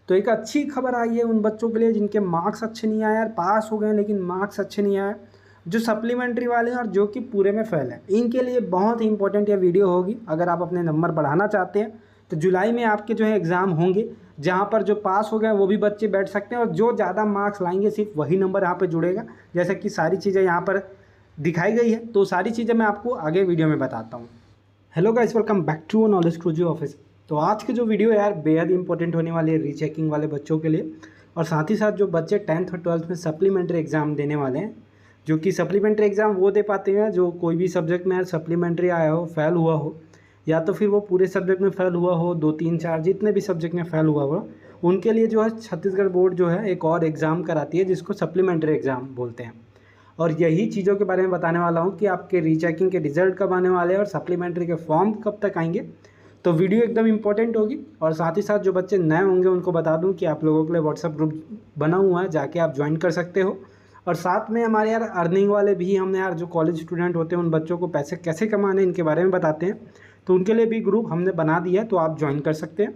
तो एक अच्छी खबर आई है उन बच्चों के लिए जिनके मार्क्स अच्छे नहीं आए यार, पास हो गए लेकिन मार्क्स अच्छे नहीं आए, जो सप्लीमेंट्री वाले हैं और जो कि पूरे में फेल हैं। इनके लिए बहुत ही इंपॉर्टेंट ये वीडियो होगी। अगर आप अपने नंबर बढ़ाना चाहते हैं तो जुलाई में आपके जो है एग्ज़ाम होंगे, जहाँ पर जो पास हो गए वो भी बच्चे बैठ सकते हैं और जो ज़्यादा मार्क्स लाएंगे सिर्फ वही नंबर यहाँ पर जुड़ेगा। जैसे कि सारी चीज़ें यहाँ पर दिखाई गई है, तो सारी चीज़ें मैं आपको आगे वीडियो में बताता हूँ। Hello guys, welcome back to knowledge क्रूजी ऑफिस। तो आज की जो वीडियो है यार बेहद इंपॉर्टेंट होने वाली है रीचेकिंग वाले बच्चों के लिए, और साथ ही साथ जो बच्चे 10th और 12th में सप्लीमेंट्री एग्ज़ाम देने वाले हैं, जो कि सप्लीमेंट्री एग्ज़ाम वो दे पाते हैं जो कोई भी सब्जेक्ट में यार सप्लीमेंट्री आया हो, फेल हुआ हो, या तो फिर वो पूरे सब्जेक्ट में फेल हुआ हो, 2 3 4 जितने भी सब्जेक्ट में फेल हुआ हो, उनके लिए जो है छत्तीसगढ़ बोर्ड जो है एक और एग्ज़ाम कराती है जिसको सप्लीमेंट्री एग्ज़ाम बोलते हैं। और यही चीज़ों के बारे में बताने वाला हूँ कि आपके रीचेकिंग के रिजल्ट कब आने वाले हैं और सप्लीमेंट्री के फॉर्म कब तक आएंगे। तो वीडियो एकदम इंपॉर्टेंट होगी। और साथ ही साथ जो बच्चे नए होंगे उनको बता दूं कि आप लोगों के लिए व्हाट्सअप ग्रुप बना हुआ है, जाके आप ज्वाइन कर सकते हो। और साथ में हमारे यार अर्निंग वाले भी हमने यार जो कॉलेज स्टूडेंट होते हैं उन बच्चों को पैसे कैसे कमाने इनके बारे में बताते हैं, तो उनके लिए भी ग्रुप हमने बना दिया है, तो आप ज्वाइन कर सकते हैं।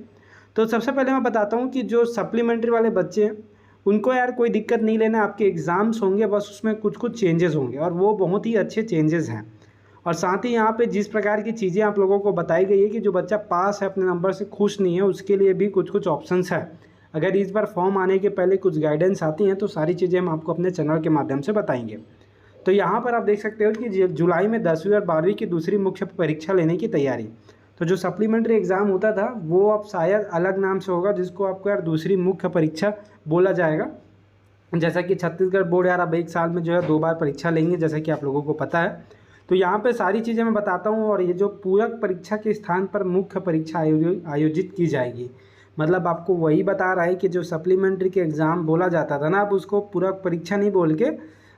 तो सबसे पहले मैं बताता हूँ कि जो सप्लीमेंट्री वाले बच्चे हैं उनको यार कोई दिक्कत नहीं लेना, आपके एग्ज़ाम्स होंगे, बस उसमें कुछ कुछ चेंजेस होंगे और वो बहुत ही अच्छे चेंजेस हैं। और साथ ही यहाँ पे जिस प्रकार की चीज़ें आप लोगों को बताई गई है कि जो बच्चा पास है अपने नंबर से खुश नहीं है उसके लिए भी कुछ कुछ ऑप्शंस है। अगर इस बार फॉर्म आने के पहले कुछ गाइडेंस आती हैं तो सारी चीज़ें हम आपको अपने चैनल के माध्यम से बताएंगे। तो यहाँ पर आप देख सकते हो कि जुलाई में 10वीं और 12वीं की दूसरी मुख्य परीक्षा लेने की तैयारी। तो जो सप्लीमेंट्री एग्ज़ाम होता था वो अब शायद अलग नाम से होगा, जिसको आपको यार दूसरी मुख्य परीक्षा बोला जाएगा। जैसा कि छत्तीसगढ़ बोर्ड यार अब एक साल में जो है 2 बार परीक्षा लेंगे, जैसा कि आप लोगों को पता है। तो यहाँ पे सारी चीज़ें मैं बताता हूँ। और ये जो पूरक परीक्षा के स्थान पर मुख्य परीक्षा आयोजित की जाएगी, मतलब आपको वही बता रहा है कि जो सप्लीमेंट्री के एग्ज़ाम बोला जाता था ना, अब उसको पूरक परीक्षा नहीं बोल के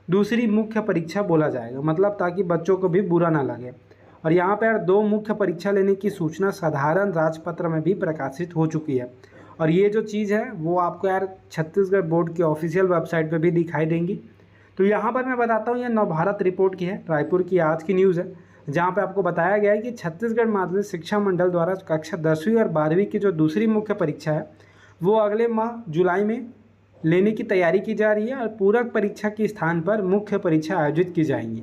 दूसरी मुख्य परीक्षा बोला जाएगा, मतलब ताकि बच्चों को भी बुरा ना लगे। और यहाँ पर यार 2 मुख्य परीक्षा लेने की सूचना साधारण राजपत्र में भी प्रकाशित हो चुकी है। और ये जो चीज़ है वो आपको यार छत्तीसगढ़ बोर्ड की ऑफिशियल वेबसाइट पे भी दिखाई देंगी। तो यहाँ पर मैं बताता हूँ, ये नवभारत रिपोर्ट की है, रायपुर की आज की न्यूज़ है, जहाँ पे आपको बताया गया है कि छत्तीसगढ़ माध्यमिक शिक्षा मंडल द्वारा कक्षा 10वीं और 12वीं की जो दूसरी मुख्य परीक्षा है वो अगले माह जुलाई में लेने की तैयारी की जा रही है और पूरक परीक्षा के स्थान पर मुख्य परीक्षा आयोजित की जाएंगी,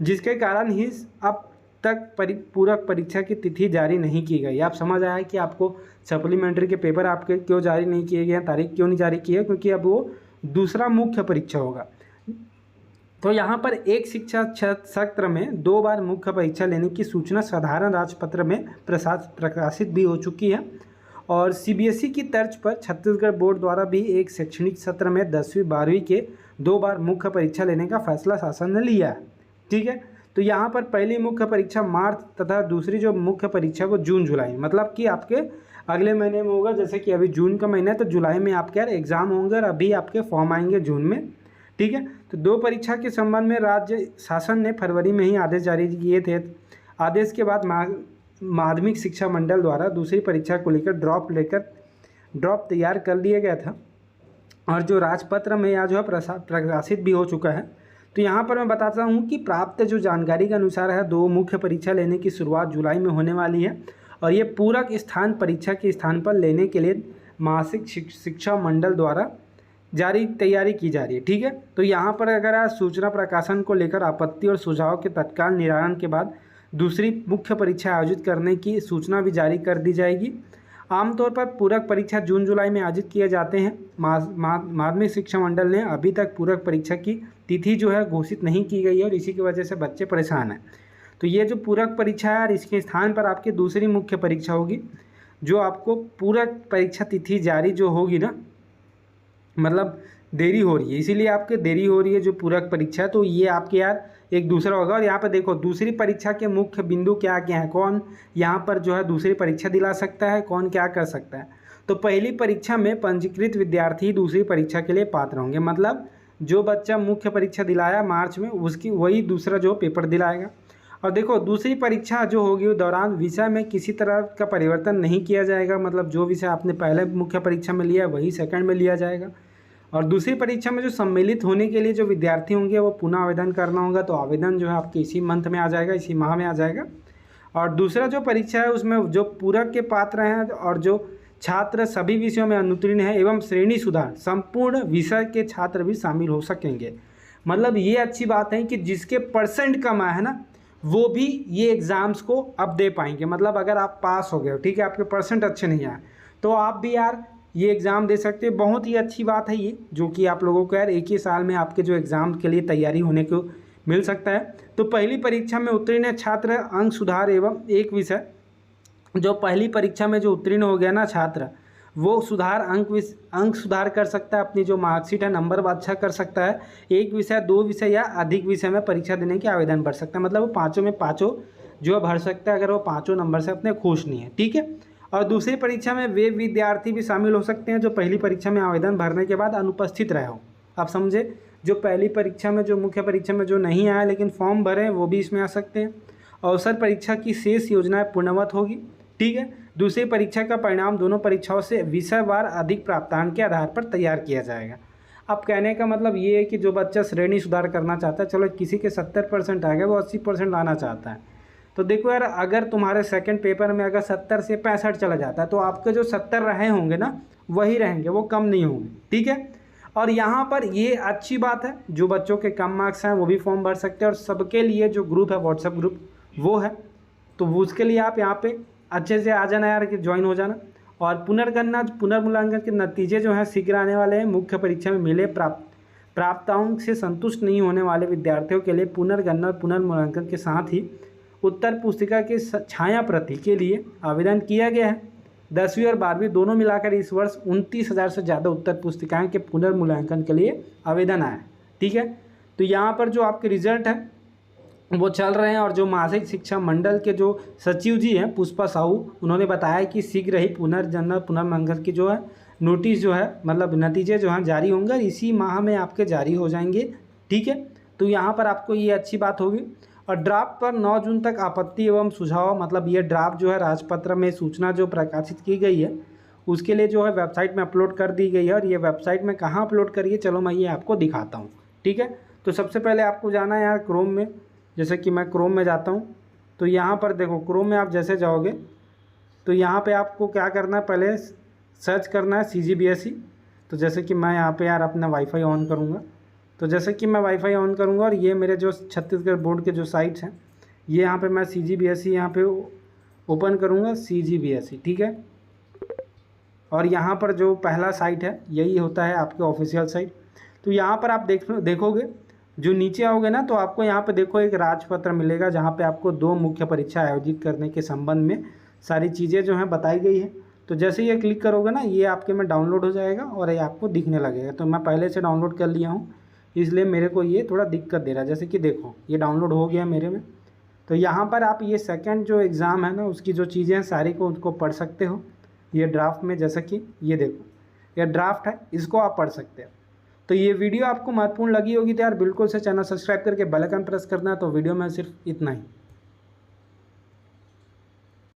जिसके कारण ही अब तक पूरक परीक्षा की तिथि जारी नहीं की गई। आप समझ आया कि आपको सप्लीमेंट्री के पेपर आपके क्यों जारी नहीं किए गए हैं, तारीख क्यों नहीं जारी की है, क्योंकि अब वो दूसरा मुख्य परीक्षा होगा। तो यहाँ पर एक शिक्षा सत्र में 2 बार मुख्य परीक्षा लेने की सूचना साधारण राजपत्र में प्रकाशित भी हो चुकी है। और सीबीएसई की तर्ज पर छत्तीसगढ़ बोर्ड द्वारा भी एक शैक्षणिक सत्र में 10वीं 12वीं के 2 बार मुख्य परीक्षा लेने का फैसला शासन ने लिया है। ठीक है, तो यहाँ पर पहली मुख्य परीक्षा मार्च तथा दूसरी जो मुख्य परीक्षा को जून जुलाई, मतलब कि आपके अगले महीने में होगा। जैसे कि अभी जून का महीना है तो जुलाई में आपके यार एग्ज़ाम होंगे और अभी आपके फॉर्म आएंगे जून में। ठीक है, तो 2 परीक्षा के संबंध में राज्य शासन ने फरवरी में ही आदेश जारी किए थे। आदेश के बाद माध्यमिक शिक्षा मंडल द्वारा दूसरी परीक्षा को लेकर ड्रॉप तैयार कर लिया गया था और जो राजपत्र में या जो है प्रकाशित भी हो चुका है। तो यहाँ पर मैं बताता हूँ कि प्राप्त जो जानकारी के अनुसार है 2 मुख्य परीक्षा लेने की शुरुआत जुलाई में होने वाली है और ये पूरक स्थान परीक्षा के स्थान पर लेने के लिए मासिक शिक्षा मंडल द्वारा जारी तैयारी की जा रही है। ठीक है, तो यहाँ पर अगर आज सूचना प्रकाशन को लेकर आपत्ति और सुझाव के तत्काल निराकरण के बाद दूसरी मुख्य परीक्षा आयोजित करने की सूचना भी जारी कर दी जाएगी। आमतौर पर पूरक परीक्षा जून जुलाई में आयोजित किए जाते हैं। माध्यमिक शिक्षा मंडल ने अभी तक पूरक परीक्षा की तिथि जो है घोषित नहीं की गई है और इसी की वजह से बच्चे परेशान हैं। तो ये जो पूरक परीक्षा है इसके स्थान पर आपकी दूसरी मुख्य परीक्षा होगी, जो आपको पूरक परीक्षा तिथि जारी जो होगी ना, मतलब देरी हो रही है, इसीलिए आपके देरी हो रही है जो पूरक परीक्षा है, तो ये आपके यार एक दूसरा होगा। और यहाँ पर देखो दूसरी परीक्षा के मुख्य बिंदु क्या क्या है, कौन यहाँ पर जो है दूसरी परीक्षा दिला सकता है, कौन क्या कर सकता है। तो पहली परीक्षा में पंजीकृत विद्यार्थी दूसरी परीक्षा के लिए पात्र होंगे, मतलब जो बच्चा मुख्य परीक्षा दिलाया मार्च में उसकी वही दूसरा जो पेपर दिलाएगा। और देखो दूसरी परीक्षा जो होगी उस दौरान विषय में किसी तरह का परिवर्तन नहीं किया जाएगा, मतलब जो विषय आपने पहले मुख्य परीक्षा में लिया वही सेकंड में लिया जाएगा। और दूसरी परीक्षा में जो सम्मिलित होने के लिए जो विद्यार्थी होंगे वो पुनः आवेदन करना होगा, तो आवेदन जो है आपके इसी मंथ में आ जाएगा, इसी माह में आ जाएगा। और दूसरा जो परीक्षा है उसमें जो पूरक के पात्र हैं और जो छात्र सभी विषयों में अनुत्तीर्ण है एवं श्रेणी सुधार संपूर्ण विषय के छात्र भी शामिल हो सकेंगे। मतलब ये अच्छी बात है कि जिसके परसेंट कम आए हैं ना वो भी ये एग्ज़ाम्स को अब दे पाएंगे। मतलब अगर आप पास हो गए हो, ठीक है, आपके परसेंट अच्छे नहीं आए तो आप भी यार ये एग्ज़ाम दे सकते हैं। बहुत ही अच्छी बात है ये, जो कि आप लोगों को यार एक ही साल में आपके जो एग्ज़ाम के लिए तैयारी होने को मिल सकता है। तो पहली परीक्षा में उत्तीर्ण छात्र अंक सुधार एवं एक विषय, जो पहली परीक्षा में जो उत्तीर्ण हो गया ना छात्र, वो सुधार अंक सुधार कर सकता है, अपनी जो मार्कशीट है नंबर अच्छा कर सकता है, एक विषय 2 विषय या अधिक विषय में परीक्षा देने के आवेदन भर सकता है। मतलब वो पाँचों में पाँचों जो भर सकता है अगर वो पाँचों नंबर से अपने खुश नहीं है, ठीक है। और दूसरी परीक्षा में वे विद्यार्थी भी शामिल हो सकते हैं जो पहली परीक्षा में आवेदन भरने के बाद अनुपस्थित रहे हो। आप समझे, जो पहली परीक्षा में जो मुख्य परीक्षा में जो नहीं आया लेकिन फॉर्म भरे वो भी इसमें आ सकते हैं। अवसर परीक्षा की शेष योजनाएं पूर्णवत होगी, ठीक है। दूसरी परीक्षा का परिणाम दोनों परीक्षाओं से विषयवार अधिक प्राप्तांक के आधार पर तैयार किया जाएगा। अब कहने का मतलब ये है कि जो बच्चा श्रेणी सुधार करना चाहता है, चलो किसी के 70% आ गया, वो 80% लाना चाहता है, तो देखो यार अगर तुम्हारे सेकंड पेपर में अगर 70 से 65 चला जाता है तो आपके जो 70 रहे होंगे ना वही रहेंगे, वो कम नहीं होंगे, ठीक है। और यहाँ पर ये अच्छी बात है, जो बच्चों के कम मार्क्स हैं वो भी फॉर्म भर सकते हैं। और सबके लिए जो ग्रुप है व्हाट्सएप ग्रुप वो है, तो उसके लिए आप यहाँ पे अच्छे से आ जाना यार, कि ज्वाइन हो जाना। और पुनर्गणना पुनर्मूल्यांकन के नतीजे जो हैं शीघ्र आने वाले हैं। मुख्य परीक्षा में मिले प्राप्तांक से संतुष्ट नहीं होने वाले विद्यार्थियों के लिए पुनर्गणना और पुनर्मूल्यांकन के साथ ही उत्तर पुस्तिका की छाया प्रति के लिए आवेदन किया गया है। 10वीं और 12वीं दोनों मिलाकर इस वर्ष 29,000 से ज़्यादा उत्तर पुस्तिकाएं के पुनर्मूल्यांकन के लिए आवेदन आए, ठीक है। तो यहाँ पर जो आपके रिजल्ट है वो चल रहे हैं। और जो मासिक शिक्षा मंडल के जो सचिव जी हैं पुष्पा साहू, उन्होंने बताया कि शीघ्र ही पुनर्मूल्यांकन की जो है नोटिस जो है मतलब नतीजे जो हैं जारी होंगे, इसी माह में आपके जारी हो जाएंगे, ठीक है। तो यहाँ पर आपको ये अच्छी बात होगी। और ड्राफ्ट पर 9 जून तक आपत्ति एवं सुझाव, मतलब ये ड्राफ्ट जो है राजपत्र में सूचना जो प्रकाशित की गई है उसके लिए जो है वेबसाइट में अपलोड कर दी गई है। और ये वेबसाइट में कहाँ अपलोड करिए, चलो मैं ये आपको दिखाता हूँ, ठीक है। तो सबसे पहले आपको जाना है यार क्रोम में, जैसे कि मैं क्रोम में जाता हूँ। तो यहाँ पर देखो क्रोम में आप जैसे जाओगे तो यहाँ पे आपको क्या करना है, पहले सर्च करना है CGBSE। तो जैसे कि मैं यहाँ पे यार अपना वाईफाई ऑन करूँगा, तो जैसे कि मैं वाईफाई ऑन करूँगा और ये मेरे जो छत्तीसगढ़ बोर्ड के जो साइट्स हैं ये यहाँ पे मैं CGBSE यहाँ पे ओपन करूँगा, CGBSE, ठीक है। और यहाँ पर जो पहला साइट है यही होता है आपके ऑफिशियल साइट। तो यहाँ पर आप देखोगे जो नीचे आओगे ना तो आपको यहाँ पे देखो एक राजपत्र मिलेगा जहाँ पे आपको 2 मुख्य परीक्षा आयोजित करने के संबंध में सारी चीज़ें जो हैं बताई गई है। तो जैसे ये क्लिक करोगे ना ये आपके में डाउनलोड हो जाएगा और ये आपको दिखने लगेगा। तो मैं पहले से डाउनलोड कर लिया हूँ इसलिए मेरे को ये थोड़ा दिक्कत दे रहा है। जैसे कि देखो ये डाउनलोड हो गया मेरे में। तो यहाँ पर आप ये सेकंड जो एग्ज़ाम है ना उसकी जो चीज़ें हैं सारी को उनको पढ़ सकते हो ये ड्राफ्ट में। जैसे कि ये देखो ये ड्राफ्ट है, इसको आप पढ़ सकते हो। तो ये वीडियो आपको महत्वपूर्ण लगी होगी तो यार बिल्कुल से चैनल सब्सक्राइब करके बेल आइकन प्रेस करना है। तो वीडियो में सिर्फ इतना ही।